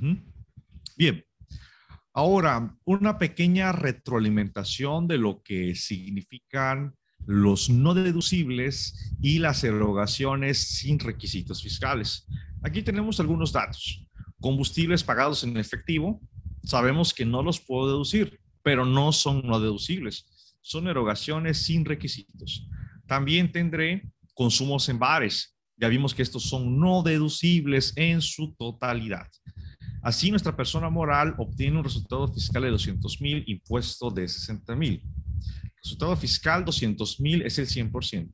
Ujú. Bien. Ahora, una pequeña retroalimentación de lo que significan los no deducibles y las erogaciones sin requisitos fiscales. Aquí tenemos algunos datos. Combustibles pagados en efectivo, sabemos que no los puedo deducir, pero no son no deducibles. Son erogaciones sin requisitos. También tendré consumos en bares. Ya vimos que estos son no deducibles en su totalidad. Así, nuestra persona moral obtiene un resultado fiscal de 200,000, impuesto de 60,000. Resultado fiscal 200,000 es el 100%.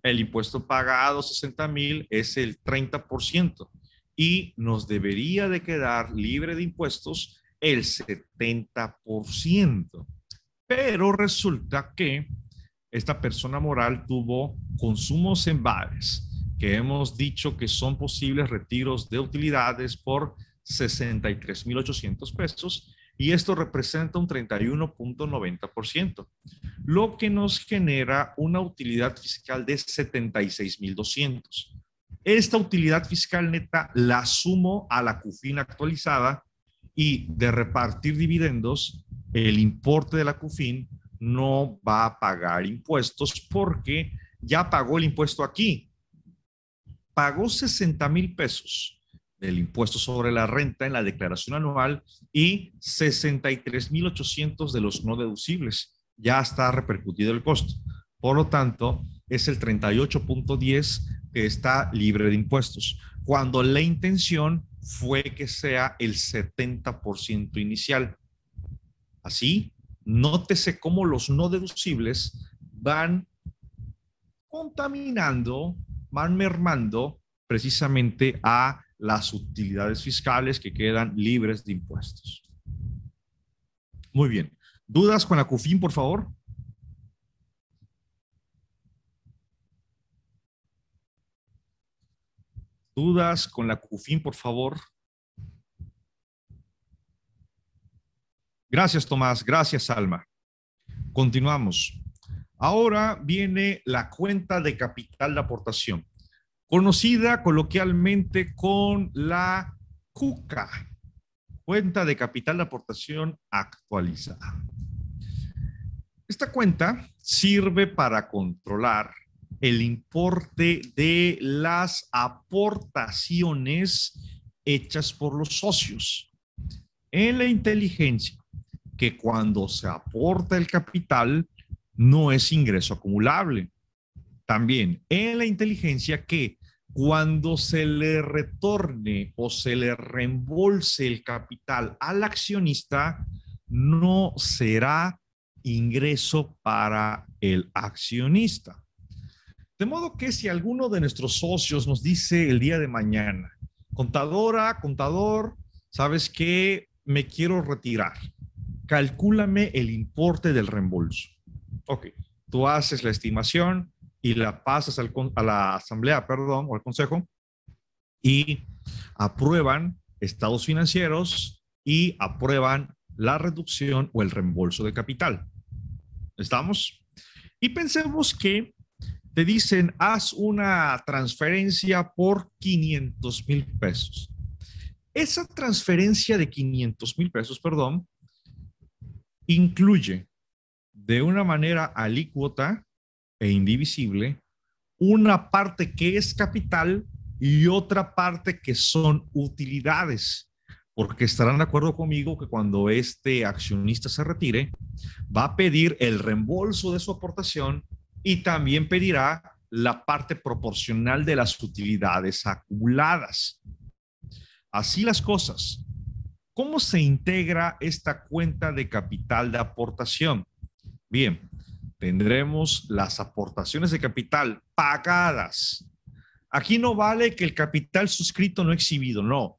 El impuesto pagado 60,000 es el 30%. Y nos debería de quedar libre de impuestos el 70%. Pero resulta que esta persona moral tuvo consumos en bares, que hemos dicho que son posibles retiros de utilidades por 63,800 pesos, y esto representa un 31,90%, lo que nos genera una utilidad fiscal de 76,200. Esta utilidad fiscal neta la sumo a la CUFIN actualizada, y de repartir dividendos, el importe de la CUFIN no va a pagar impuestos porque ya pagó el impuesto aquí. Pagó 60,000 pesos del impuesto sobre la renta en la declaración anual y 63,800 de los no deducibles. Ya está repercutido el costo. Por lo tanto, es el 38,10 que está libre de impuestos, cuando la intención fue que sea el 70% inicial. Así, nótese cómo los no deducibles van contaminando, van mermando precisamente a las utilidades fiscales que quedan libres de impuestos. Muy bien. ¿Dudas con la CUFIN, por favor? ¿Dudas con la CUFIN, por favor? Gracias, Tomás. Gracias, Alma. Continuamos. Ahora viene la cuenta de capital de aportación, conocida coloquialmente con la CUCA, cuenta de capital de aportación actualizada. Esta cuenta sirve para controlar el importe de las aportaciones hechas por los socios. En la inteligencia, que cuando se aporta el capital no es ingreso acumulable. También en la inteligencia que cuando se le retorne o se le reembolse el capital al accionista, no será ingreso para el accionista. De modo que si alguno de nuestros socios nos dice el día de mañana, contadora, contador, ¿sabes qué? Me quiero retirar. Calcúlame el importe del reembolso. Ok, tú haces la estimación y la pasas a la asamblea, perdón, o al consejo, y aprueban estados financieros y aprueban la reducción o el reembolso de capital. ¿Estamos? Y pensemos que te dicen, haz una transferencia por 500,000 pesos. Esa transferencia de 500,000 pesos, perdón, incluye de una manera alícuota e indivisible una parte que es capital y otra parte que son utilidades, porque estarán de acuerdo conmigo que cuando este accionista se retire, va a pedir el reembolso de su aportación y también pedirá la parte proporcional de las utilidades acumuladas. Así las cosas. ¿Cómo se integra esta cuenta de capital de aportación? Bien, tendremos las aportaciones de capital pagadas. Aquí no vale que el capital suscrito no exhibido, no.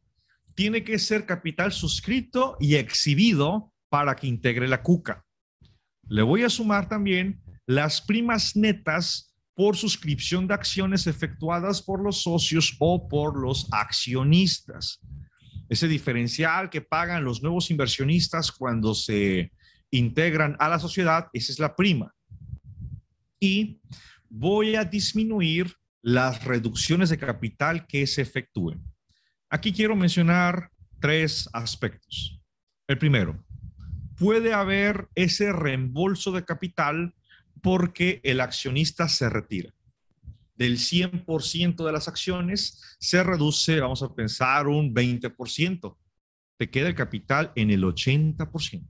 Tiene que ser capital suscrito y exhibido para que integre la CUCA. Le voy a sumar también las primas netas por suscripción de acciones efectuadas por los socios o por los accionistas. Ese diferencial que pagan los nuevos inversionistas cuando se integran a la sociedad, esa es la prima. Y voy a disminuir las reducciones de capital que se efectúen. Aquí quiero mencionar tres aspectos. El primero, puede haber ese reembolso de capital porque el accionista se retira. Del 100% de las acciones se reduce, vamos a pensar, un 20%. Te queda el capital en el 80%.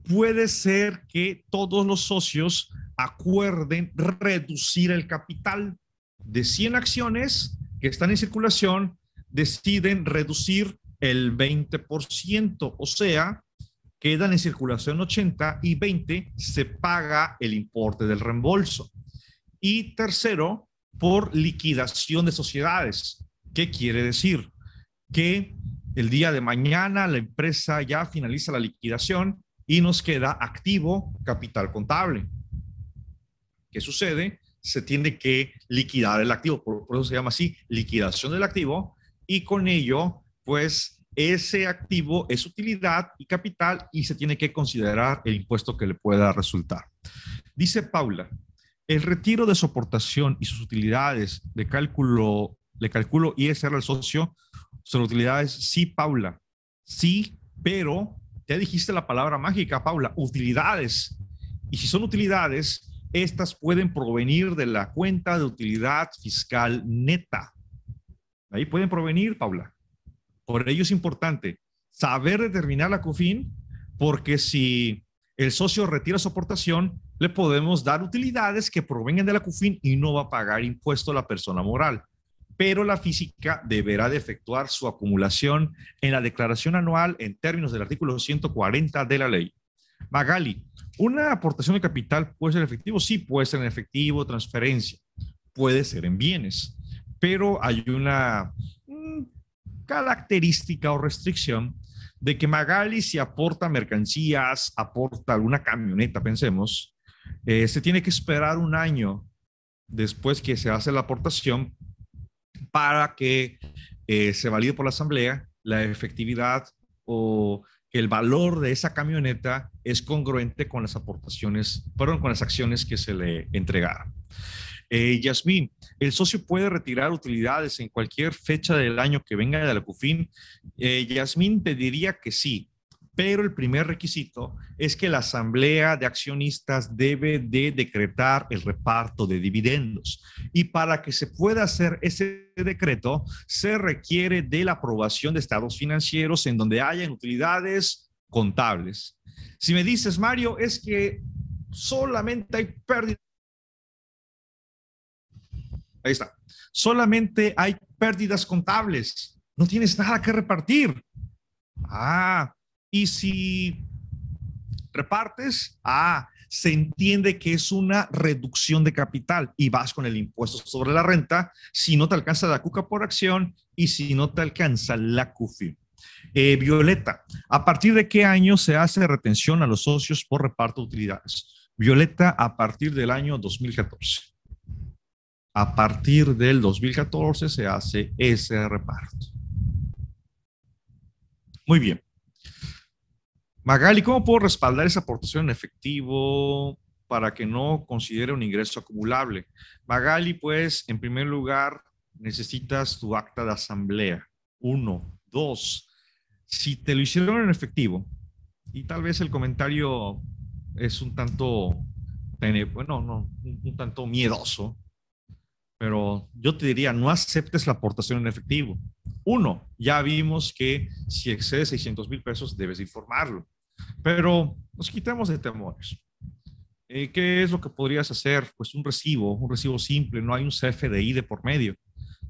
Puede ser que todos los socios acuerden reducir el capital. De 100 acciones que están en circulación, deciden reducir el 20%, o sea, quedan en circulación 80 y 20 se paga el importe del reembolso. Y tercero, por liquidación de sociedades. ¿Qué quiere decir? Que el día de mañana la empresa ya finaliza la liquidación y nos queda activo capital contable. ¿Qué sucede? Se tiene que liquidar el activo, por eso se llama así, liquidación del activo, y con ello, pues, ese activo es utilidad y capital y se tiene que considerar el impuesto que le pueda resultar. Dice Paula, el retiro de soportación y sus utilidades le calculo ISR al socio sobre utilidades. Sí, Paula, sí, pero ya dijiste la palabra mágica, Paula, utilidades. Y si son utilidades, estas pueden provenir de la cuenta de utilidad fiscal neta. Ahí pueden provenir, Paula. Por ello es importante saber determinar la CUFIN, porque si el socio retira su aportación, le podemos dar utilidades que provengan de la CUFIN y no va a pagar impuesto a la persona moral. Pero la física deberá de efectuar su acumulación en la declaración anual en términos del artículo 140 de la ley. Magali, ¿una aportación de capital puede ser en efectivo? Sí, puede ser en efectivo, transferencia, puede ser en bienes, pero hay una característica o restricción de que Magali, si aporta mercancías, aporta alguna camioneta, pensemos, se tiene que esperar un año después que se hace la aportación para que se valide por la asamblea la efectividad o que el valor de esa camioneta es congruente con las aportaciones, perdón, con las acciones que se le entregaron. Yasmín, ¿el socio puede retirar utilidades en cualquier fecha del año que venga de la CUFIN? Yasmín, te diría que sí, pero el primer requisito es que la asamblea de accionistas debe de decretar el reparto de dividendos. Y para que se pueda hacer ese decreto, se requiere de la aprobación de estados financieros en donde hayan utilidades contables. Si me dices, Mario, es que solamente hay pérdidas. Ahí está. Solamente hay pérdidas contables. No tienes nada que repartir. Y si repartes, se entiende que es una reducción de capital y vas con el impuesto sobre la renta si no te alcanza la CUCA por acción y si no te alcanza la CUFI. Violeta, ¿a partir de qué año se hace retención a los socios por reparto de utilidades? Violeta, a partir del año 2014. A partir del 2014 se hace ese reparto. Muy bien. Magali, ¿cómo puedo respaldar esa aportación en efectivo para que no considere un ingreso acumulable? Magali, pues, en primer lugar, necesitas tu acta de asamblea. 1, 2. Si te lo hicieron en efectivo, y tal vez el comentario es un tanto, bueno, no, un tanto miedoso, pero yo te diría, no aceptes la aportación en efectivo. 1, ya vimos que si excede 600,000 pesos debes informarlo. Pero nos quitamos de temores. ¿Qué es lo que podrías hacer? Pues un recibo simple, no hay un CFDI de por medio,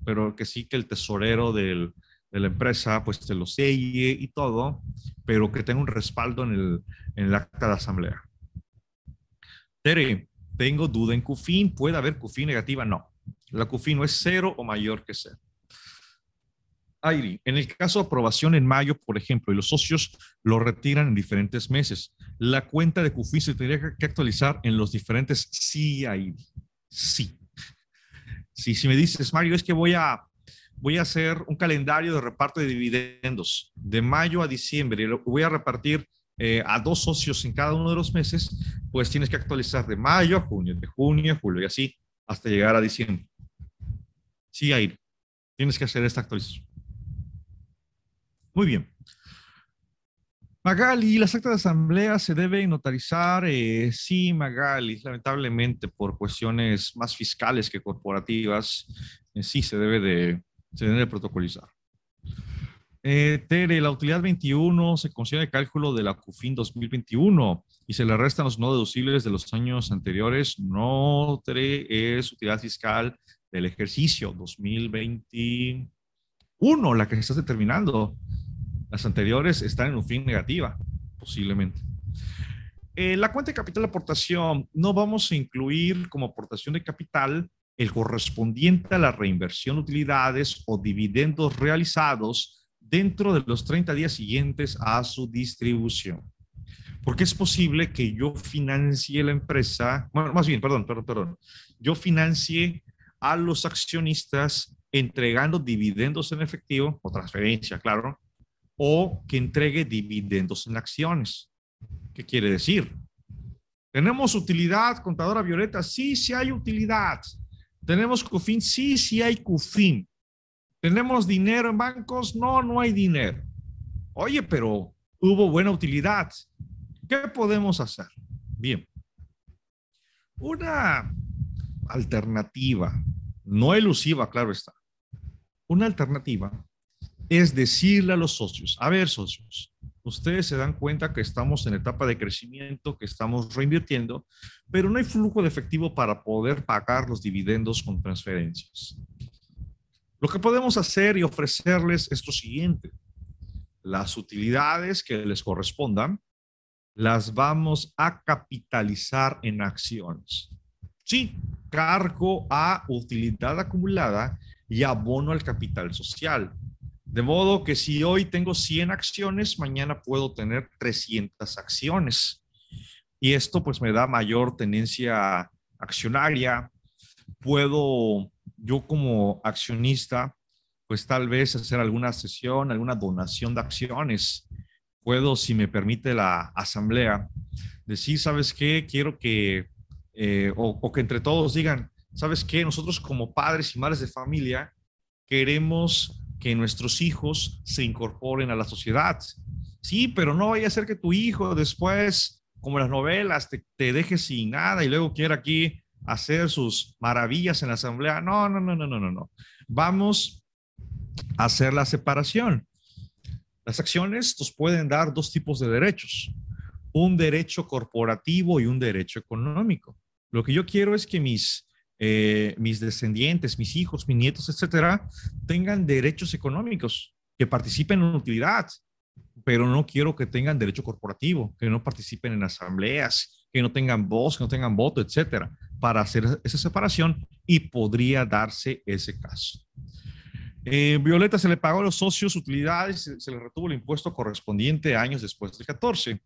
pero que sí que el tesorero de la empresa pues te lo selle y todo, pero que tenga un respaldo en el acta de asamblea. Tere, tengo duda en CUFIN, ¿puede haber CUFIN negativa? No, la CUFIN no es 0 o mayor que 0. Airi, en el caso de aprobación en mayo, por ejemplo, y los socios lo retiran en diferentes meses, la cuenta de CUFIN se tendría que actualizar en los diferentes. Sí, Airi, sí. Sí, si me dices, Mario, es que voy a hacer un calendario de reparto de dividendos de mayo a diciembre y lo voy a repartir a 2 socios en cada uno de los meses, pues tienes que actualizar de mayo a junio, de junio a julio y así hasta llegar a diciembre. Sí, Airi, tienes que hacer esta actualización. Muy bien. Magali, las actas de asamblea se deben notarizar. Sí, Magali, lamentablemente por cuestiones más fiscales que corporativas, sí se debe de protocolizar. Tere, la utilidad 21 se considera el cálculo de la CUFIN 2021 y se le restan los no deducibles de los años anteriores. No, Tere, es utilidad fiscal del ejercicio 2021, la que estás determinando. Las anteriores están en un fin negativa, posiblemente. La cuenta de capital de aportación, no vamos a incluir como aportación de capital el correspondiente a la reinversión de utilidades o dividendos realizados dentro de los 30 días siguientes a su distribución. Porque es posible que yo financie la empresa, bueno, más bien, perdón, yo financie a los accionistas entregando dividendos en efectivo o transferencia, claro, o que entregue dividendos en acciones. ¿Qué quiere decir? ¿Tenemos utilidad, contadora Violeta? Sí, sí hay utilidad. ¿Tenemos CUFIN? Sí, sí hay CUFIN. ¿Tenemos dinero en bancos? No, no hay dinero. Oye, pero hubo buena utilidad. ¿Qué podemos hacer? Bien. Una alternativa, no elusiva, claro está. Una alternativa es decirle a los socios, a ver, socios, ustedes se dan cuenta que estamos en etapa de crecimiento, que estamos reinvirtiendo, pero no hay flujo de efectivo para poder pagar los dividendos con transferencias. Lo que podemos hacer y ofrecerles es lo siguiente. Las utilidades que les correspondan, las vamos a capitalizar en acciones. Sí, cargo a utilidad acumulada y abono al capital social. De modo que si hoy tengo 100 acciones, mañana puedo tener 300 acciones. Y esto pues me da mayor tenencia accionaria. Puedo yo como accionista pues tal vez hacer alguna sesión, alguna donación de acciones. Puedo, si me permite la asamblea, decir, ¿sabes qué? Quiero que, o que entre todos digan, ¿sabes qué? Nosotros como padres y madres de familia queremos que nuestros hijos se incorporen a la sociedad. Sí, pero no vaya a ser que tu hijo después, como las novelas, te deje sin nada y luego quiera aquí hacer sus maravillas en la asamblea. No, no, no, no, no, no, no. Vamos a hacer la separación. Las acciones nos pueden dar dos tipos de derechos, un derecho corporativo y un derecho económico. Lo que yo quiero es que mis descendientes, mis hijos, mis nietos, etcétera, tengan derechos económicos, que participen en utilidad, pero no quiero que tengan derecho corporativo, que no participen en asambleas, que no tengan voz, que no tengan voto, etcétera, para hacer esa separación y podría darse ese caso. Violeta, se le pagó a los socios utilidades, se le retuvo el impuesto correspondiente años después del 14.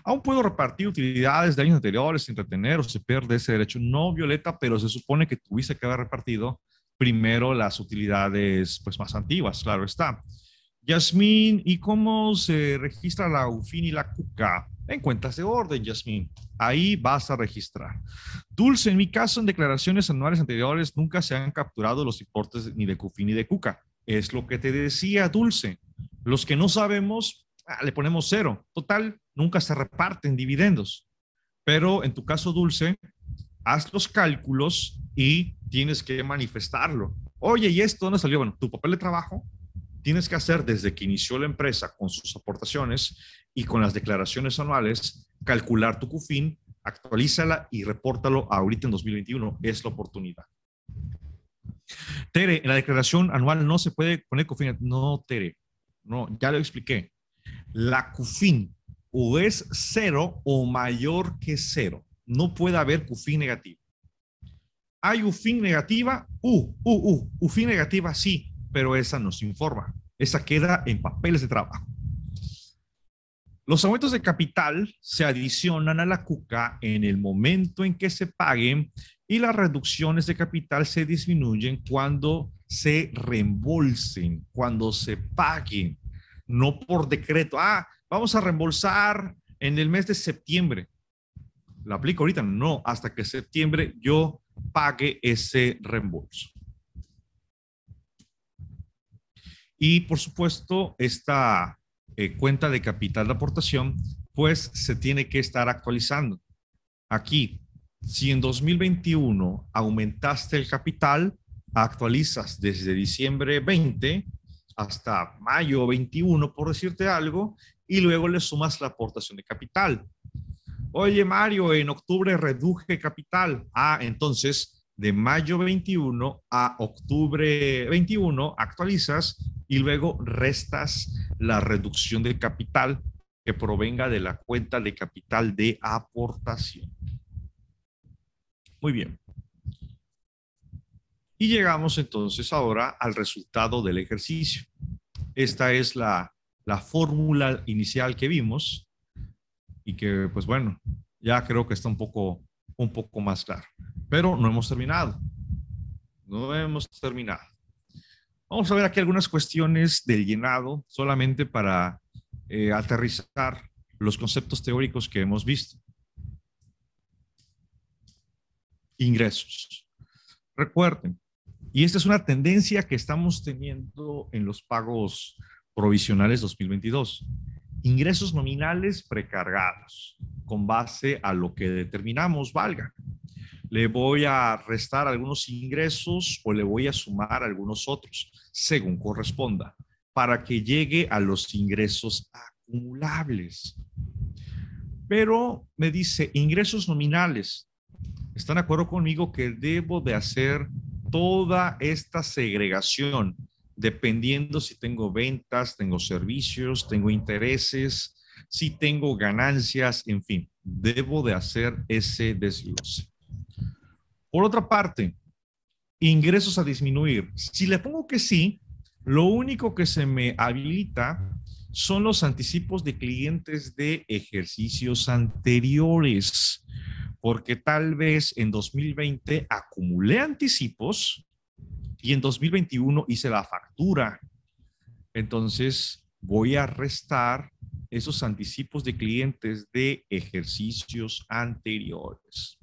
Aún puedo repartir utilidades de años anteriores sin retener o se pierde ese derecho. No, Violeta, pero se supone que tuviste que haber repartido primero las utilidades pues, más antiguas, claro está. Yasmín, ¿y cómo se registra la UFIN y la CUCA? En cuentas de orden, Yasmín. Ahí vas a registrar. Dulce, en mi caso, en declaraciones anuales anteriores nunca se han capturado los importes ni de CUFIN ni de CUCA. Es lo que te decía, Dulce. Los que no sabemos, le ponemos 0. Total, nunca se reparten dividendos. Pero en tu caso, Dulce, haz los cálculos y tienes que manifestarlo. Oye, ¿y esto dónde salió? Bueno, tu papel de trabajo tienes que hacer desde que inició la empresa con sus aportaciones y con las declaraciones anuales, calcular tu CUFIN, actualízala y repórtalo ahorita en 2021. Es la oportunidad. Tere, en la declaración anual no se puede poner CUFIN. No, Tere, no, ya lo expliqué. La CUFIN o es 0 o mayor que 0. No puede haber CUFIN negativa. ¿Hay UFIN negativa? UFIN negativa sí, pero esa no se informa. Esa queda en papeles de trabajo. Los aumentos de capital se adicionan a la CUCA en el momento en que se paguen y las reducciones de capital se disminuyen cuando se reembolsen, cuando se paguen, no por decreto. Vamos a reembolsar en el mes de septiembre. ¿La aplico ahorita? No, hasta que septiembre yo pague ese reembolso. Y por supuesto, esta cuenta de capital de aportación, pues se tiene que estar actualizando. Aquí, si en 2021 aumentaste el capital, actualizas desde diciembre 20 hasta mayo 21, por decirte algo, y luego le sumas la aportación de capital. Oye, Mario, en octubre reduje capital. Ah, entonces de mayo 21 a octubre 21 actualizas y luego restas la reducción de capital que provenga de la cuenta de capital de aportación. Muy bien. Y llegamos entonces ahora al resultado del ejercicio. Esta es la fórmula inicial que vimos y que, pues bueno, ya creo que está un poco más claro. Pero no hemos terminado. No hemos terminado. Vamos a ver aquí algunas cuestiones del llenado, solamente para aterrizar los conceptos teóricos que hemos visto. Ingresos. Recuerden, y esta es una tendencia que estamos teniendo en los pagos provisionales 2022. Ingresos nominales precargados, con base a lo que determinamos valga. Le voy a restar algunos ingresos o le voy a sumar algunos otros, según corresponda, para que llegue a los ingresos acumulables. Pero me dice ingresos nominales. ¿Están de acuerdo conmigo que debo de hacer toda esta segregación dependiendo si tengo ventas, tengo servicios, tengo intereses, si tengo ganancias, en fin, debo de hacer ese desglose? Por otra parte, ingresos a disminuir. Si le pongo que sí, lo único que se me habilita son los anticipos de clientes de ejercicios anteriores, porque tal vez en 2020 acumulé anticipos y en 2021 hice la factura. Entonces voy a restar esos anticipos de clientes de ejercicios anteriores.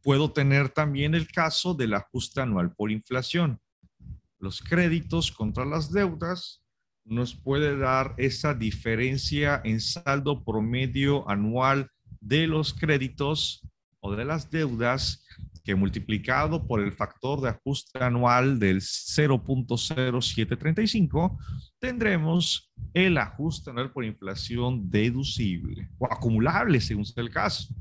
Puedo tener también el caso del ajuste anual por inflación. Los créditos contra las deudas nos puede dar esa diferencia en saldo promedio anual de los créditos o de las deudas, que multiplicado por el factor de ajuste anual del 0.0735, tendremos el ajuste anual por inflación deducible o acumulable, según sea el caso.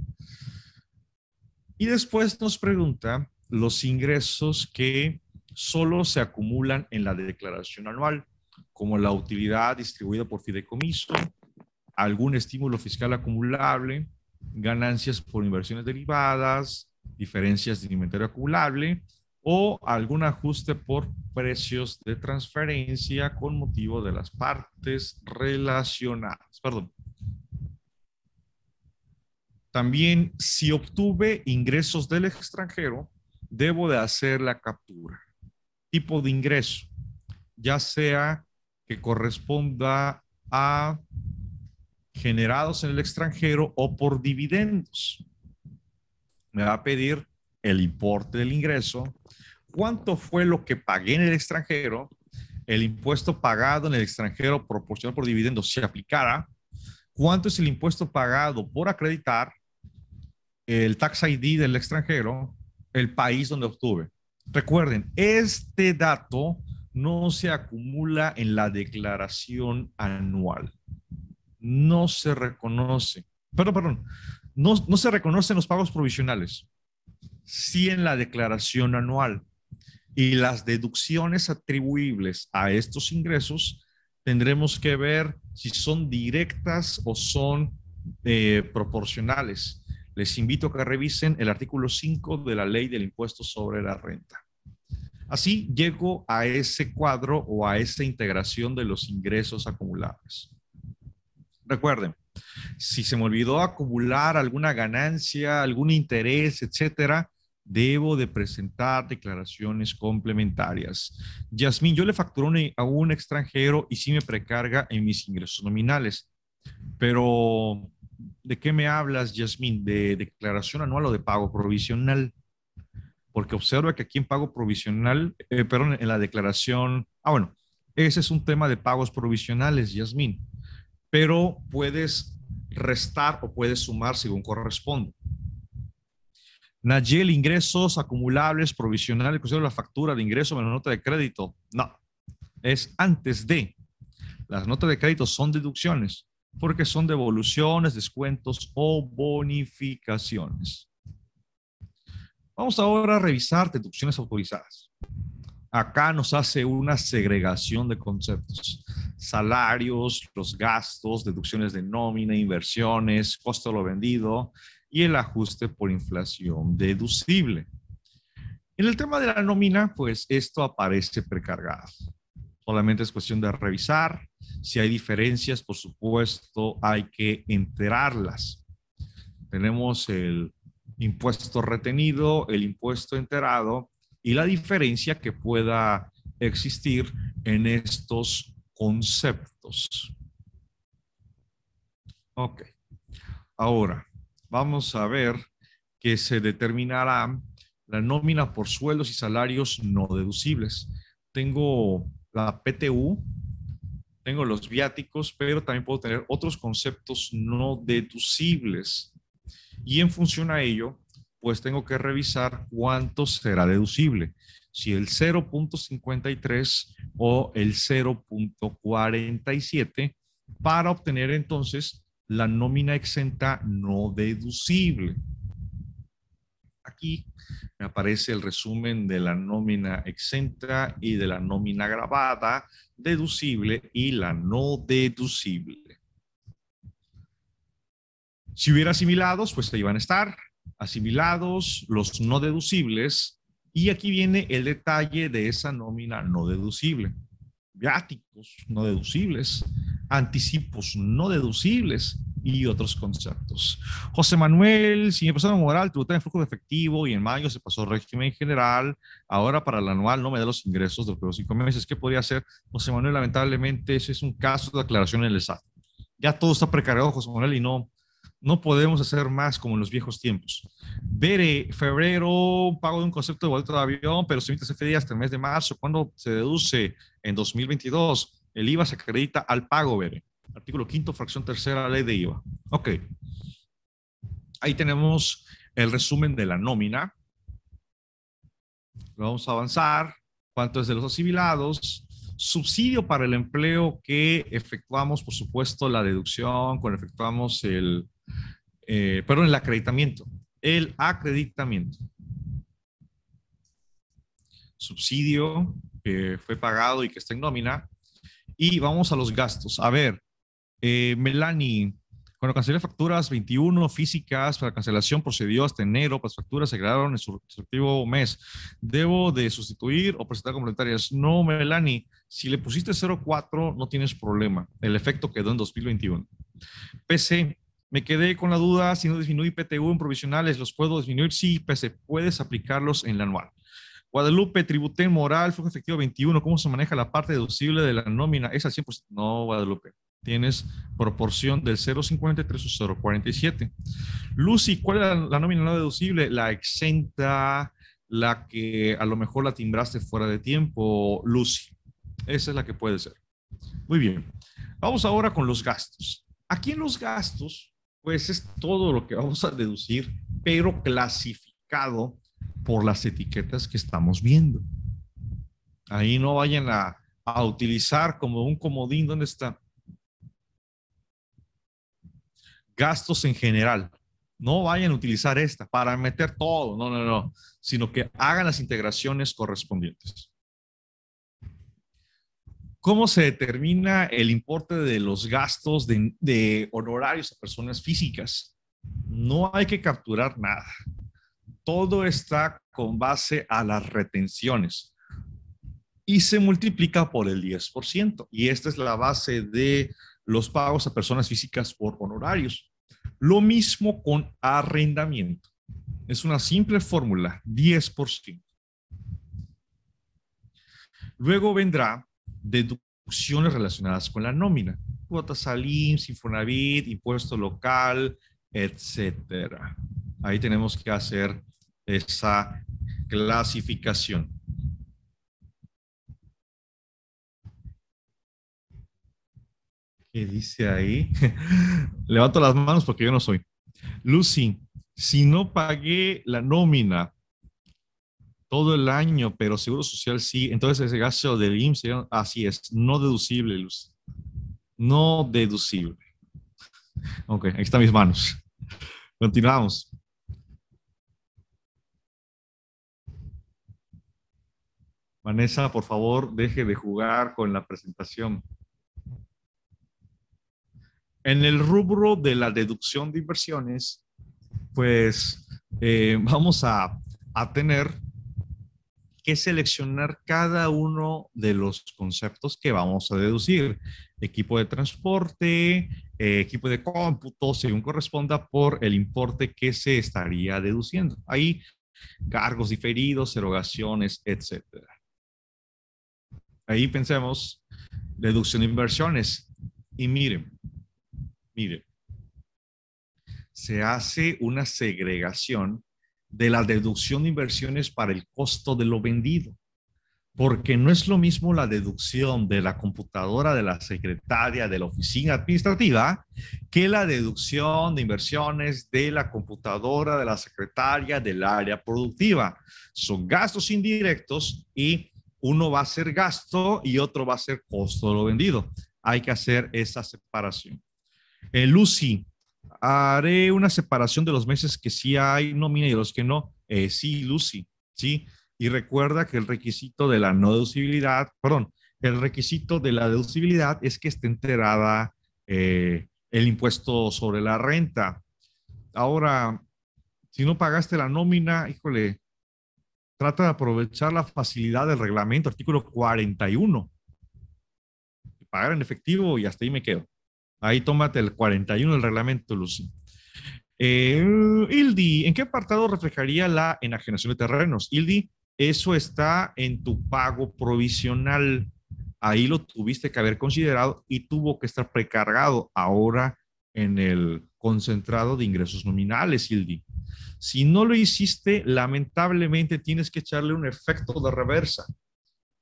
Y después nos pregunta los ingresos que solo se acumulan en la declaración anual, como la utilidad distribuida por fideicomiso, algún estímulo fiscal acumulable, ganancias por inversiones derivadas, diferencias de inventario acumulable o algún ajuste por precios de transferencia con motivo de las partes relacionadas. Perdón. También, si obtuve ingresos del extranjero, debo de hacer la captura. Tipo de ingreso, ya sea que corresponda a generados en el extranjero o por dividendos. Me va a pedir el importe del ingreso, cuánto fue lo que pagué en el extranjero, el impuesto pagado en el extranjero proporcional por dividendos se aplicara, cuánto es el impuesto pagado por acreditar, el tax ID del extranjero, el país donde obtuve. Recuerden, este dato no se acumula en la declaración anual. No se reconoce. Perdón. No se reconocen los pagos provisionales. Sí en la declaración anual. Y las deducciones atribuibles a estos ingresos tendremos que ver si son directas o son proporcionales. Les invito a que revisen el artículo 5 de la Ley del Impuesto sobre la Renta. Así llego a ese cuadro o a esa integración de los ingresos acumulables. Recuerden, si se me olvidó acumular alguna ganancia, algún interés, etcétera, debo de presentar declaraciones complementarias. Yasmín, yo le facturo a un extranjero y sí me precarga en mis ingresos nominales, pero ¿de qué me hablas, Yasmín? ¿De declaración anual o de pago provisional? Porque observa que aquí en pago provisional, en la declaración, bueno, Ese es un tema de pagos provisionales, Yasmín, pero puedes restar o puedes sumar según corresponde. Nayel, ingresos acumulables provisionales, considero la factura de ingreso menos nota de crédito. No, es antes de. Las notas de crédito son deducciones porque son devoluciones, descuentos o bonificaciones. Vamos ahora a revisar deducciones autorizadas. Acá nos hace una segregación de conceptos. Salarios, los gastos, deducciones de nómina, inversiones, costo de lo vendido y el ajuste por inflación deducible. En el tema de la nómina, pues esto aparece precargado. Solamente es cuestión de revisar. Si hay diferencias, por supuesto, hay que enterarlas. Tenemos el impuesto retenido, el impuesto enterado y la diferencia que pueda existir en estos conceptos. Ok. Ahora, vamos a ver que se determinará la nómina por sueldos y salarios no deducibles. Tengo la PTU, tengo los viáticos, pero también puedo tener otros conceptos no deducibles. Y en función a ello, pues tengo que revisar cuánto será deducible. Si el 0.53 o el 0.47 para obtener entonces la nómina exenta no deducible. Aquí me aparece el resumen de la nómina exenta y de la nómina gravada, deducible y la no deducible. Si hubiera asimilados, pues ahí van a estar asimilados, los no deducibles, y aquí viene el detalle de esa nómina no deducible. Viáticos no deducibles, anticipos no deducibles y otros conceptos. José Manuel, si me persona moral tributada en flujo de efectivo y en mayo se pasó régimen general, ahora para el anual no me da los ingresos de los primeros 5 meses. ¿Qué podría hacer? José Manuel, lamentablemente, ese es un caso de aclaración en el SAT. Ya todo está precargado, José Manuel, y no podemos hacer más como en los viejos tiempos. Bere, febrero, pago de un concepto de boleto de avión, pero se emite CFDI hasta el mes de marzo. ¿Cuándo se deduce? En 2022. El IVA se acredita al pago, Bere. Artículo 5º, fracción tercera, ley de IVA. Ok. Ahí tenemos el resumen de la nómina. Lo vamos a avanzar. ¿Cuánto es de los asimilados? Subsidio para el empleo que efectuamos, por supuesto, la deducción, cuando efectuamos el acreditamiento. El acreditamiento. Subsidio que fue pagado y que está en nómina. Y vamos a los gastos. A ver, Melanie, cuando cancelé facturas 21 físicas para cancelación procedió hasta enero, las facturas se crearon en su respectivo mes. ¿Debo de sustituir o presentar complementarias? No, Melanie, si le pusiste 0.4 no tienes problema. El efecto quedó en 2021. PC, me quedé con la duda si no disminuí PTU en provisionales, ¿los puedo disminuir? Sí, PC, puedes aplicarlos en la anual. Guadalupe, tributé en moral, flujo efectivo 21, ¿cómo se maneja la parte deducible de la nómina? ¿Es al 100%? No, Guadalupe, tienes proporción del 0.53 o 0.47. Lucy, ¿cuál es la nómina no deducible? La exenta, la que a lo mejor la timbraste fuera de tiempo, Lucy. Esa es la que puede ser. Muy bien. Vamos ahora con los gastos. Aquí en los gastos, pues es todo lo que vamos a deducir, pero clasificado por las etiquetas que estamos viendo. Ahí no vayan a utilizar como un comodín. ¿Dónde está? Gastos en general. No vayan a utilizar esta para meter todo. No, no, no. Sino que hagan las integraciones correspondientes. ¿Cómo se determina el importe de los gastos de honorarios a personas físicas? No hay que capturar nada. Todo está con base a las retenciones y se multiplica por el 10%. Y esta es la base de los pagos a personas físicas por honorarios. Lo mismo con arrendamiento. Es una simple fórmula, 10%. Luego vendrá deducciones relacionadas con la nómina. Cuotas al IMSS, Infonavit, impuesto local, etcétera. Ahí tenemos que hacer esa clasificación. ¿Qué dice ahí? Levanto las manos porque yo no soy. Lucy, si no pagué la nómina todo el año, pero Seguro Social sí, entonces ese gasto del IMSS, así es, no deducible, Lucy. No deducible. Ok, ahí están mis manos. Continuamos. Vanessa, por favor, deje de jugar con la presentación. En el rubro de la deducción de inversiones, pues vamos a tener que seleccionar cada uno de los conceptos que vamos a deducir. Equipo de transporte, equipo de cómputo, según corresponda por el importe que se estaría deduciendo. Ahí, cargos diferidos, erogaciones, etcétera. Ahí pensemos, deducción de inversiones. Y miren, se hace una segregación de la deducción de inversiones para el costo de lo vendido, porque no es lo mismo la deducción de la computadora de la secretaria de la oficina administrativa que la deducción de inversiones de la computadora de la secretaria del área productiva. Son gastos indirectos y uno va a ser gasto y otro va a ser costo de lo vendido. Hay que hacer esa separación. Lucy, haré una separación de los meses que sí hay nómina y de los que no. Sí, Lucy, sí. Y recuerda que el requisito de la no deducibilidad, perdón, el requisito de la deducibilidad es que esté enterada el impuesto sobre la renta. Ahora, si no pagaste la nómina, híjole, trata de aprovechar la facilidad del reglamento, artículo 41. Pagar en efectivo y hasta ahí me quedo. Ahí tómate el 41 del reglamento, Lucy. Ildi, ¿en qué apartado reflejaría la enajenación de terrenos? Ildi, eso está en tu pago provisional. Ahí lo tuviste que haber considerado y tuvo que estar precargado ahora en el concentrado de ingresos nominales, Ildi. Si no lo hiciste, lamentablemente tienes que echarle un efecto de reversa.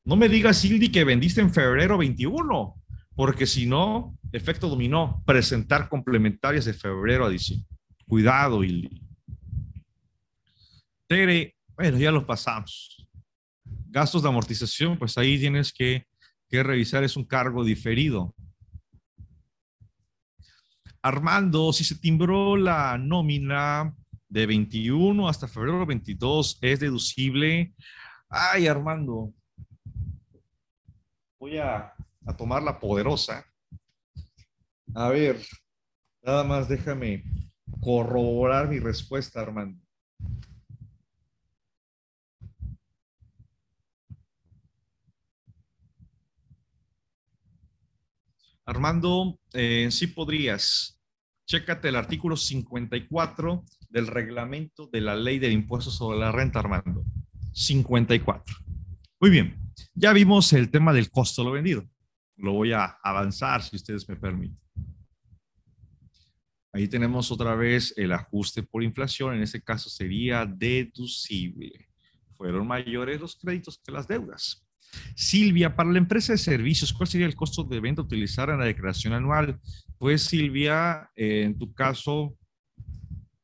No me digas, Ildi, que vendiste en febrero 21, porque si no, efecto dominó, presentar complementarias de febrero a diciembre. Cuidado, Ildi. Tere, bueno, ya lo pasamos. Gastos de amortización, pues ahí tienes que revisar, es un cargo diferido. Armando, si se timbró la nómina de 21 hasta febrero 22, ¿es deducible? Ay, Armando, voy a tomar la poderosa. A ver, nada más déjame corroborar mi respuesta, Armando. Armando, sí podrías. Chécate el artículo 54 del reglamento de la ley del impuesto sobre la renta, Armando. 54. Muy bien. Ya vimos el tema del costo de lo vendido. Lo voy a avanzar si ustedes me permiten. Ahí tenemos otra vez el ajuste por inflación. En este caso sería deducible. Fueron mayores los créditos que las deudas. Silvia, para la empresa de servicios, ¿cuál sería el costo de venta a utilizar en la declaración anual? Pues Silvia, en tu caso,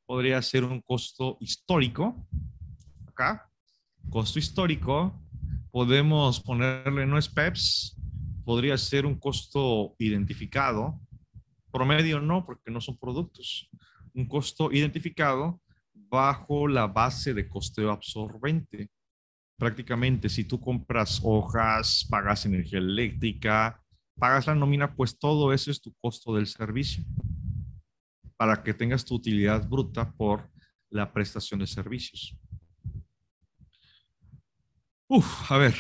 podría ser un costo histórico. Acá, costo histórico. Podemos ponerle, no es PEPS, podría ser un costo identificado. Promedio no, porque no son productos. Un costo identificado bajo la base de costeo absorbente. Prácticamente, si tú compras hojas, pagas energía eléctrica, pagas la nómina, pues todo eso es tu costo del servicio para que tengas tu utilidad bruta por la prestación de servicios. A ver,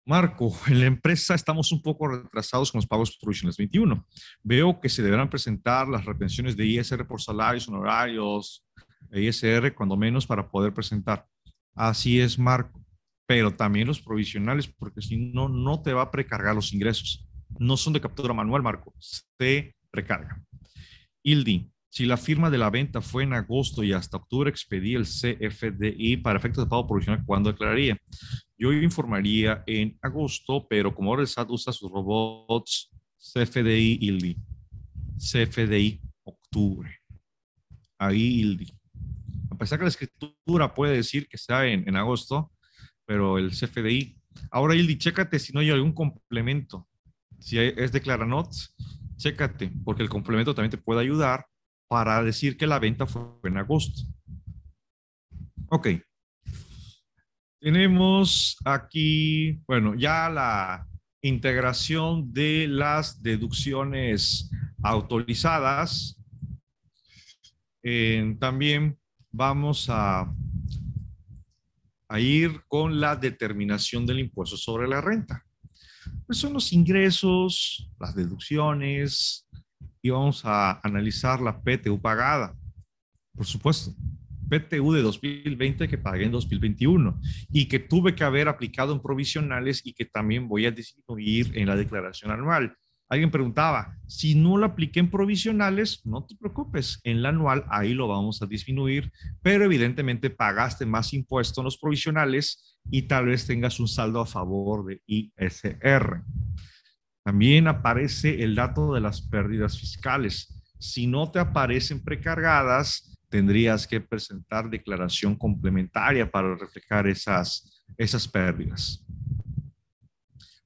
Marco, en la empresa estamos un poco retrasados con los pagos provisionales 21. Veo que se deberán presentar las retenciones de ISR por salarios, honorarios, ISR, cuando menos, para poder presentar. Así es, Marco. Pero también los provisionales, porque si no, no te va a precargar los ingresos. No son de captura manual, Marco. Se precarga. Ildi, si la firma de la venta fue en agosto y hasta octubre expedí el CFDI para efectos de pago provisional, ¿cuándo declararía? Yo informaría en agosto, pero como ahora el SAT usa sus robots, CFDI ILDI. CFDI octubre. Ahí ILDI. A pesar que la escritura puede decir que está en agosto, pero el CFDI. Ahora ILDI, chécate si no hay algún complemento. Si es declaranots, chécate, porque el complemento también te puede ayudar para decir que la venta fue en agosto. Ok. Tenemos aquí, bueno, ya la integración de las deducciones autorizadas. También vamos a ir con la determinación del impuesto sobre la renta. Pues son los ingresos, las deducciones, y vamos a analizar la PTU pagada, por supuesto. PTU de 2020 que pagué en 2021 y que tuve que haber aplicado en provisionales y que también voy a disminuir en la declaración anual. Alguien preguntaba, si no lo apliqué en provisionales, no te preocupes, en la anual ahí lo vamos a disminuir, pero evidentemente pagaste más impuesto en los provisionales y tal vez tengas un saldo a favor de ISR. También aparece el dato de las pérdidas fiscales. Si no te aparecen precargadas, tendrías que presentar declaración complementaria para reflejar esas pérdidas.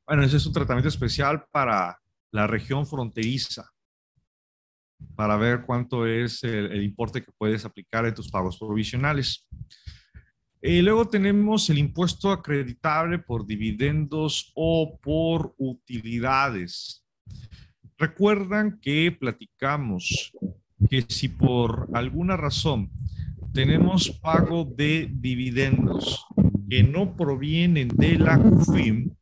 Bueno, ese es un tratamiento especial para la región fronteriza, para ver cuánto es el importe que puedes aplicar en tus pagos provisionales. Y luego tenemos el impuesto acreditable por dividendos o por utilidades. Recuerdan que platicamos que si por alguna razón tenemos pago de dividendos que no provienen de la CUFIM,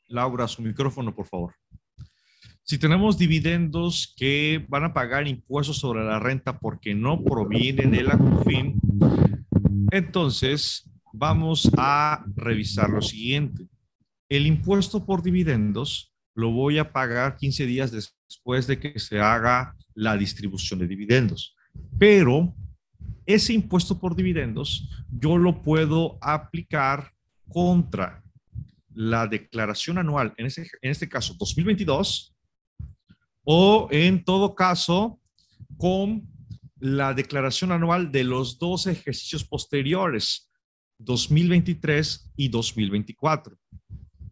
Laura, su micrófono, por favor. Si tenemos dividendos que van a pagar impuestos sobre la renta porque no provienen de la CUFIM, entonces vamos a revisar lo siguiente. El impuesto por dividendos lo voy a pagar 15 días después de que se haga la distribución de dividendos. Pero ese impuesto por dividendos yo lo puedo aplicar contra la declaración anual, en este caso 2022, o en todo caso con la declaración anual de los dos ejercicios posteriores, 2023 y 2024,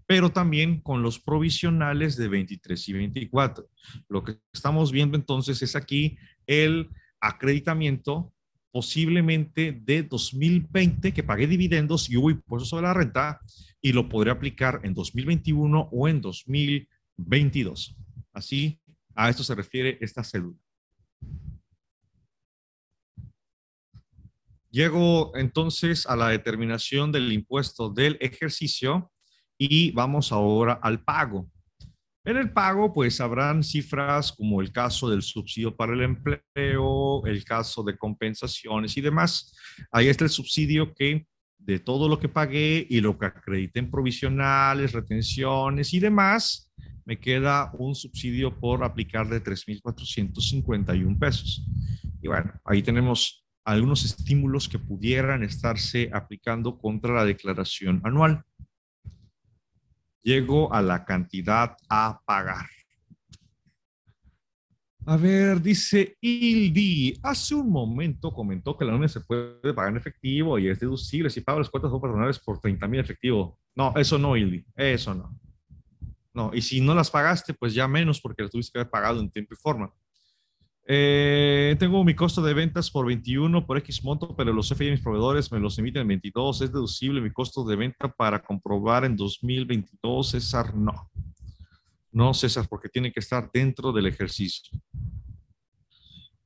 pero también con los provisionales de 23 y 24. Lo que estamos viendo entonces es aquí el acreditamiento posiblemente de 2020 que pagué dividendos y hubo impuestos sobre la renta y lo podré aplicar en 2021 o en 2022. Así, a esto se refiere esta cédula. Llego entonces a la determinación del impuesto del ejercicio y vamos ahora al pago. En el pago, pues habrán cifras como el caso del subsidio para el empleo, el caso de compensaciones y demás. Ahí está el subsidio que de todo lo que pagué y lo que acredité en provisionales, retenciones y demás, me queda un subsidio por aplicar de 3,451 pesos. Y bueno, ahí tenemos algunos estímulos que pudieran estarse aplicando contra la declaración anual. Llego a la cantidad a pagar. A ver, dice Ildi, hace un momento comentó que la nómina se puede pagar en efectivo y es deducible si pago las cuotas no patronales por 30,000 efectivo. No, eso no, Ildi, eso no. No, y si no las pagaste, pues ya menos porque las tuviste que haber pagado en tiempo y forma. Tengo mi costo de ventas por 21 por X monto, pero los CFI de mis proveedores me los emiten en 22. ¿Es deducible mi costo de venta para comprobar en 2022? César, no. No, César, porque tiene que estar dentro del ejercicio.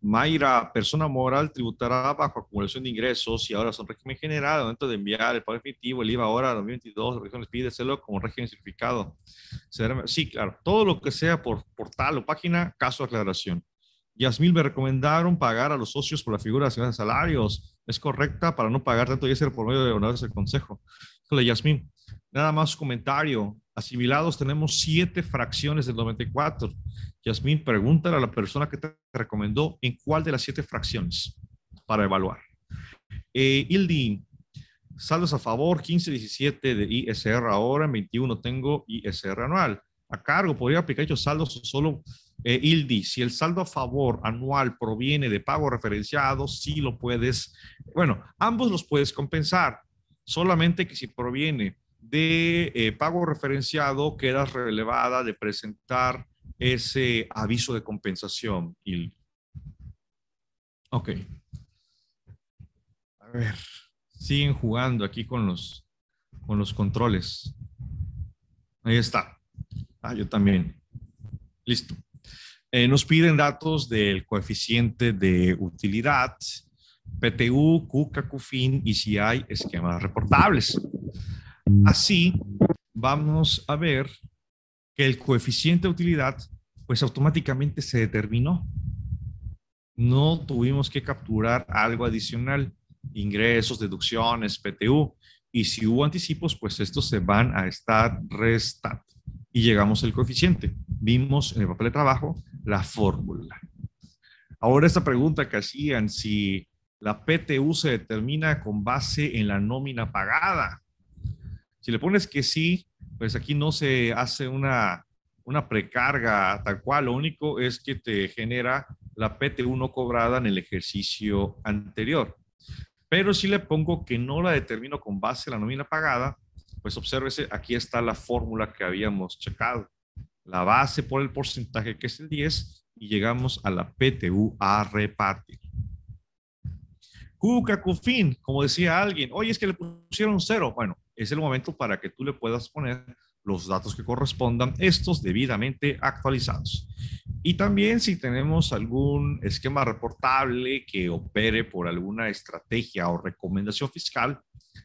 Mayra, persona moral tributará bajo acumulación de ingresos y ahora son régimen general al momento de enviar el pago efectivo, el IVA ahora 2022, la región les pide hacerlo como régimen simplificado. Sí, claro, todo lo que sea por portal o página, caso de aclaración. Yasmín, me recomendaron pagar a los socios por la figura de salarios. ¿Es correcta para no pagar tanto y ser por medio de honorarios del consejo? Híjole, Yasmín, nada más comentario. Asimilados tenemos 7 fracciones del 94. Yasmín, pregúntale a la persona que te recomendó en cuál de las 7 fracciones para evaluar. Ildi, Saldos a favor, 15-17 de ISR ahora, en 21 tengo ISR anual. A cargo, podría aplicar dichos saldos o solo ILDI. Si el saldo a favor anual proviene de pago referenciado, sí lo puedes, bueno, ambos los puedes compensar. Solamente que si proviene de pago referenciado, quedas relevada de presentar ese aviso de compensación. ILDI. Ok. A ver, siguen jugando aquí con los controles. Ahí está. Ah, yo también. Listo. Nos piden datos del coeficiente de utilidad, PTU, CUCA, CUFIN y si hay esquemas reportables. Así, vamos a ver que el coeficiente de utilidad, pues automáticamente se determinó. No tuvimos que capturar algo adicional, ingresos, deducciones, PTU, y si hubo anticipos, pues estos se van a estar restando. Y llegamos al coeficiente. Vimos en el papel de trabajo la fórmula. Ahora esta pregunta que hacían, si la PTU se determina con base en la nómina pagada. Si le pones que sí, pues aquí no se hace una precarga tal cual, lo único es que te genera la PTU no cobrada en el ejercicio anterior. Pero si le pongo que no la determino con base en la nómina pagada, pues obsérvese, aquí está la fórmula que habíamos checado. La base por el porcentaje que es el 10 y llegamos a la PTU a repartir. CUCA, CUFIN, como decía alguien, oye, es que le pusieron 0. Bueno, es el momento para que tú le puedas poner los datos que correspondan, estos debidamente actualizados. Y también si tenemos algún esquema reportable que opere por alguna estrategia o recomendación fiscal,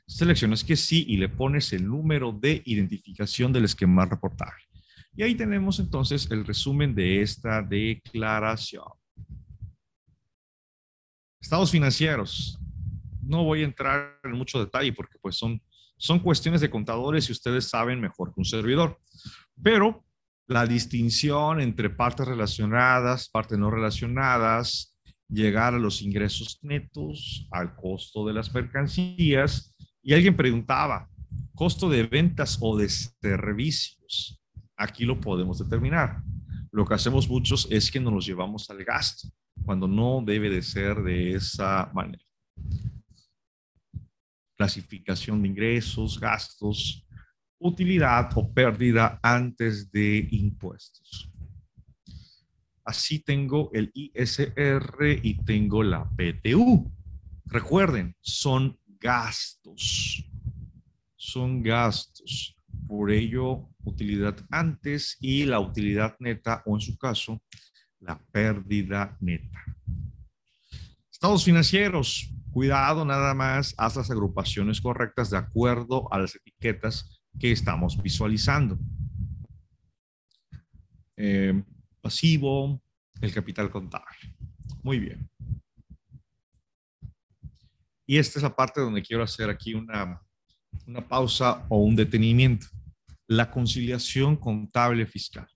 seleccionas que sí y le pones el número de identificación del esquema reportable. Y ahí tenemos entonces el resumen de esta declaración. Estados financieros. No voy a entrar en mucho detalle porque pues son cuestiones de contadores y ustedes saben mejor que un servidor. Pero la distinción entre partes relacionadas, partes no relacionadas, llegar a los ingresos netos, al costo de las mercancías. Y alguien preguntaba, ¿costo de ventas o de servicios? Aquí lo podemos determinar. Lo que hacemos muchos es que nos los llevamos al gasto, cuando no debe de ser de esa manera. Clasificación de ingresos, gastos, utilidad o pérdida antes de impuestos. Así tengo el ISR y tengo la PTU. Recuerden, son gastos. Son gastos. Por ello, utilidad antes y la utilidad neta, o en su caso, la pérdida neta. Estados financieros. Cuidado, nada más, haz las agrupaciones correctas de acuerdo a las etiquetas que estamos visualizando. Pasivo, el capital contable. Muy bien. Y esta es la parte donde quiero hacer aquí una pausa o un detenimiento. La conciliación contable fiscal.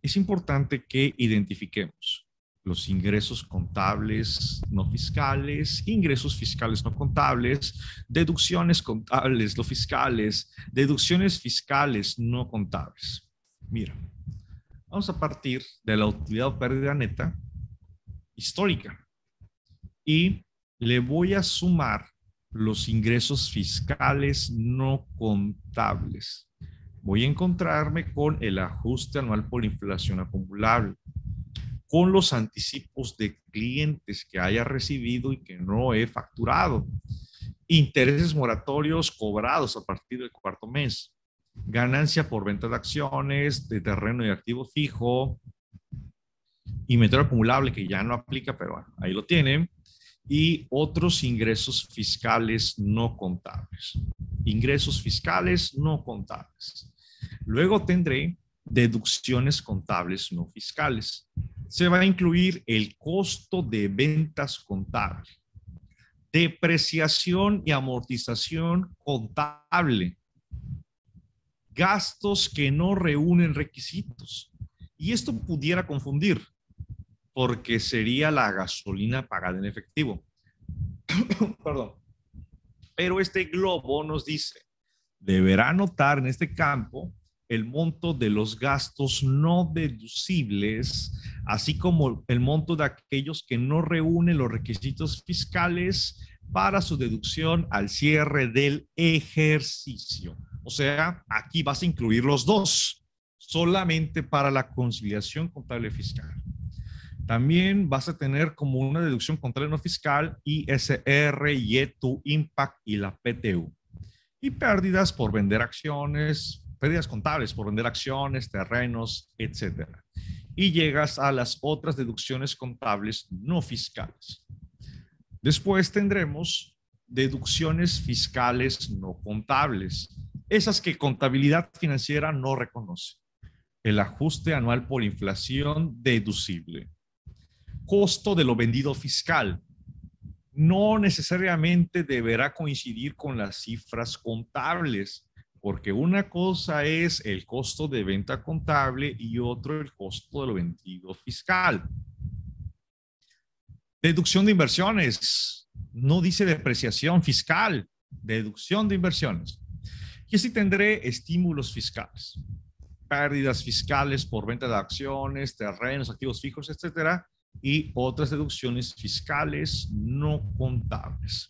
Es importante que identifiquemos los ingresos contables no fiscales, ingresos fiscales no contables, deducciones contables no fiscales, deducciones fiscales no contables. Mira, vamos a partir de la utilidad o pérdida neta histórica y le voy a sumar los ingresos fiscales no contables. Voy a encontrarme con el ajuste anual por inflación acumulable, con los anticipos de clientes que haya recibido y que no he facturado, intereses moratorios cobrados a partir del cuarto mes, ganancia por venta de acciones, de terreno y activo fijo, inventario acumulable que ya no aplica, pero bueno, ahí lo tienen, y otros ingresos fiscales no contables. Ingresos fiscales no contables. Luego tendré deducciones contables no fiscales. Se va a incluir el costo de ventas contable, depreciación y amortización contable, gastos que no reúnen requisitos. Y esto pudiera confundir, porque sería la gasolina pagada en efectivo. Perdón. Pero este globo nos dice, deberá anotar en este campo el monto de los gastos no deducibles, así como el monto de aquellos que no reúnen los requisitos fiscales para su deducción al cierre del ejercicio. O sea, aquí vas a incluir los dos, solamente para la conciliación contable fiscal. También vas a tener como una deducción contable no fiscal ISR, YETU, IMPACT y la PTU. Y pérdidas por vender acciones, pérdidas contables por vender acciones, terrenos, etcétera. Y llegas a las otras deducciones contables no fiscales. Después tendremos deducciones fiscales no contables, esas que contabilidad financiera no reconoce. El ajuste anual por inflación deducible. Costo de lo vendido fiscal. No necesariamente deberá coincidir con las cifras contables, porque una cosa es el costo de venta contable y otro el costo de lo vendido fiscal. Deducción de inversiones. No dice depreciación fiscal, deducción de inversiones. Y así tendré estímulos fiscales, pérdidas fiscales por venta de acciones, terrenos, activos fijos, etcétera, y otras deducciones fiscales no contables.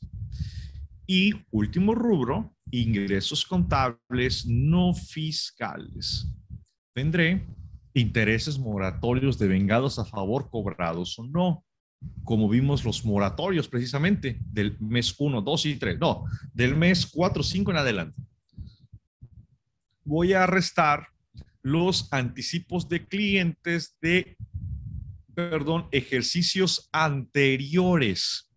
Y último rubro, ingresos contables no fiscales. Tendré intereses moratorios devengados a favor cobrados o no, como vimos los moratorios precisamente del mes 1, 2 y 3, no, del mes 4, 5 en adelante. Voy a restar los anticipos de clientes de, ejercicios anteriores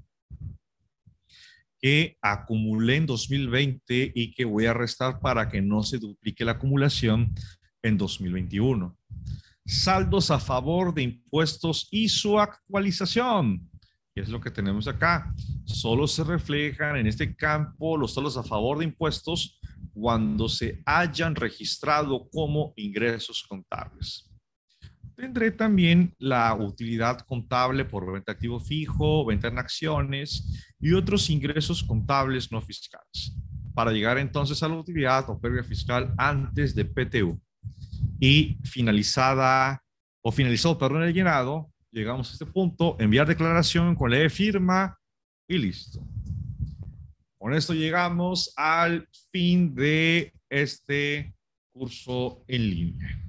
que acumulé en 2020 y que voy a restar para que no se duplique la acumulación en 2021. Saldos a favor de impuestos y su actualización, que es lo que tenemos acá. Solo se reflejan en este campo los saldos a favor de impuestos cuando se hayan registrado como ingresos contables. Tendré también la utilidad contable por venta de activo fijo, venta en acciones y otros ingresos contables no fiscales, para llegar entonces a la utilidad o pérdida fiscal antes de PTU. Y finalizado, el llenado, llegamos a este punto, enviar declaración con la firma y listo. Con esto llegamos al fin de este curso en línea.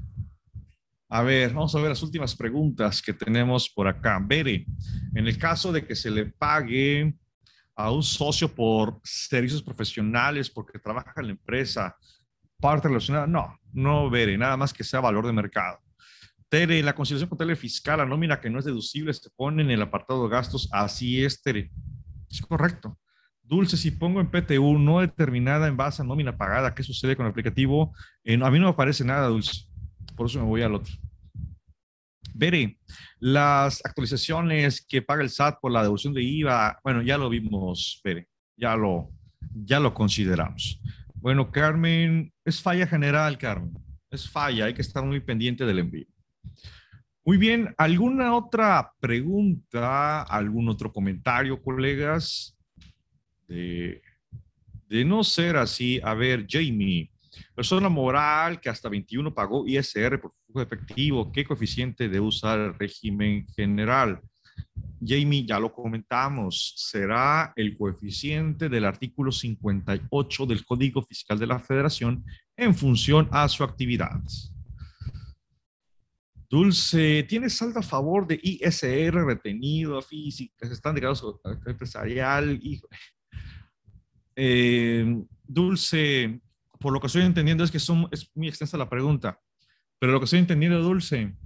A ver, vamos a ver las últimas preguntas que tenemos por acá. Bere, en el caso de que se le pague a un socio por servicios profesionales porque trabaja en la empresa, parte relacionada, no, Bere, nada más que sea valor de mercado. Tere, en la conciliación contable fiscal, la nómina que no es deducible se pone en el apartado de gastos. Así es, Tere. Es correcto. Dulce, si pongo en PTU no determinada en base a nómina pagada, ¿qué sucede con el aplicativo? A mí no me aparece nada, Dulce. Por eso me voy al otro. Bere, las actualizaciones que paga el SAT por la devolución de IVA, bueno, ya lo vimos, Bere, ya lo consideramos. Bueno, Carmen, es falla general, Carmen. Es falla, hay que estar muy pendiente del envío. Muy bien, ¿alguna otra pregunta, algún otro comentario, colegas? De no ser así, a ver, Jamie, persona moral que hasta 21 pagó ISR por flujo de efectivo, ¿qué coeficiente debe usar el régimen general? Jamie, ya lo comentamos, será el coeficiente del artículo 58 del Código Fiscal de la Federación en función a su actividad. Dulce, ¿tiene saldo a favor de ISR retenido a físicas? ¿Están dedicados a empresarial? Dulce, por lo que estoy entendiendo es que es muy extensa la pregunta, pero lo que estoy entendiendo, Dulce,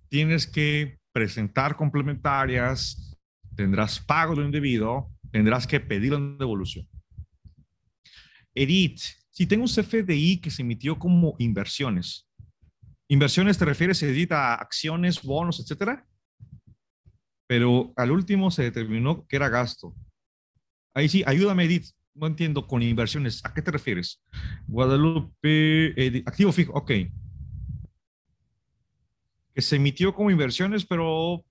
tienes que presentar complementarias, tendrás pago de lo indebido, tendrás que pedir una devolución. Edith, si tengo un CFDI que se emitió como inversiones, ¿inversiones te refieres, Edith, a acciones, bonos, etcétera? Pero al último se determinó que era gasto. Ahí sí, ayúdame, Edith. No entiendo con inversiones. ¿A qué te refieres? Guadalupe, activo fijo, ok. Que se emitió como inversiones, pero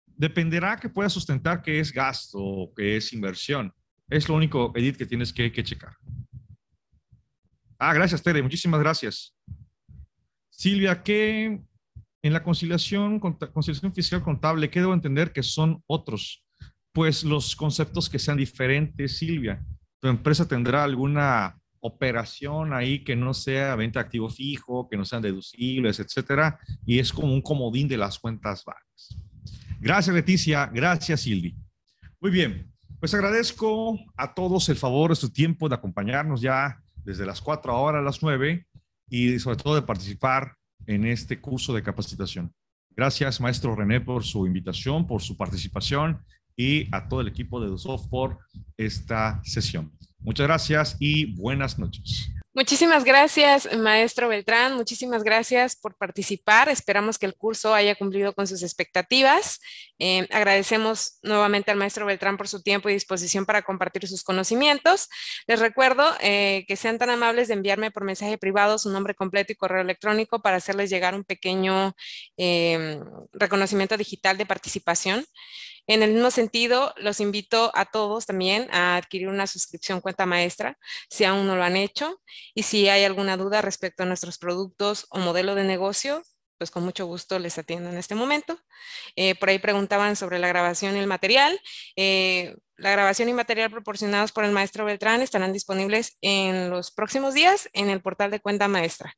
dependerá que pueda sustentar que es gasto o que es inversión. Es lo único, Edith, que tienes que checar. Ah, gracias, Tere. Muchísimas gracias. Silvia, ¿qué en la conciliación fiscal contable, qué debo entender que son otros? Pues los conceptos que sean diferentes, Silvia. Tu empresa tendrá alguna operación ahí que no sea venta de activo fijo, que no sean deducibles, etcétera, y es como un comodín de las cuentas varias. Gracias, Leticia. Gracias, Silvi. Muy bien, pues agradezco a todos el favor de su tiempo de acompañarnos ya desde las 4 ahora a las 9 y sobre todo de participar en este curso de capacitación. Gracias, maestro René, por su invitación, por su participación y a todo el equipo de Dusoft por esta sesión. Muchas gracias y buenas noches. Muchísimas gracias, maestro Beltrán. Muchísimas gracias por participar. Esperamos que el curso haya cumplido con sus expectativas. Agradecemos nuevamente al maestro Beltrán por su tiempo y disposición para compartir sus conocimientos. Les recuerdo que sean tan amables de enviarme por mensaje privado su nombre completo y correo electrónico para hacerles llegar un pequeño reconocimiento digital de participación. En el mismo sentido, los invito a todos también a adquirir una suscripción cuenta maestra, si aún no lo han hecho, y si hay alguna duda respecto a nuestros productos o modelo de negocio, pues con mucho gusto les atiendo en este momento. Por ahí preguntaban sobre la grabación y el material. La grabación y material proporcionados por el maestro Beltrán estarán disponibles en los próximos días en el portal de Cuenta Maestra.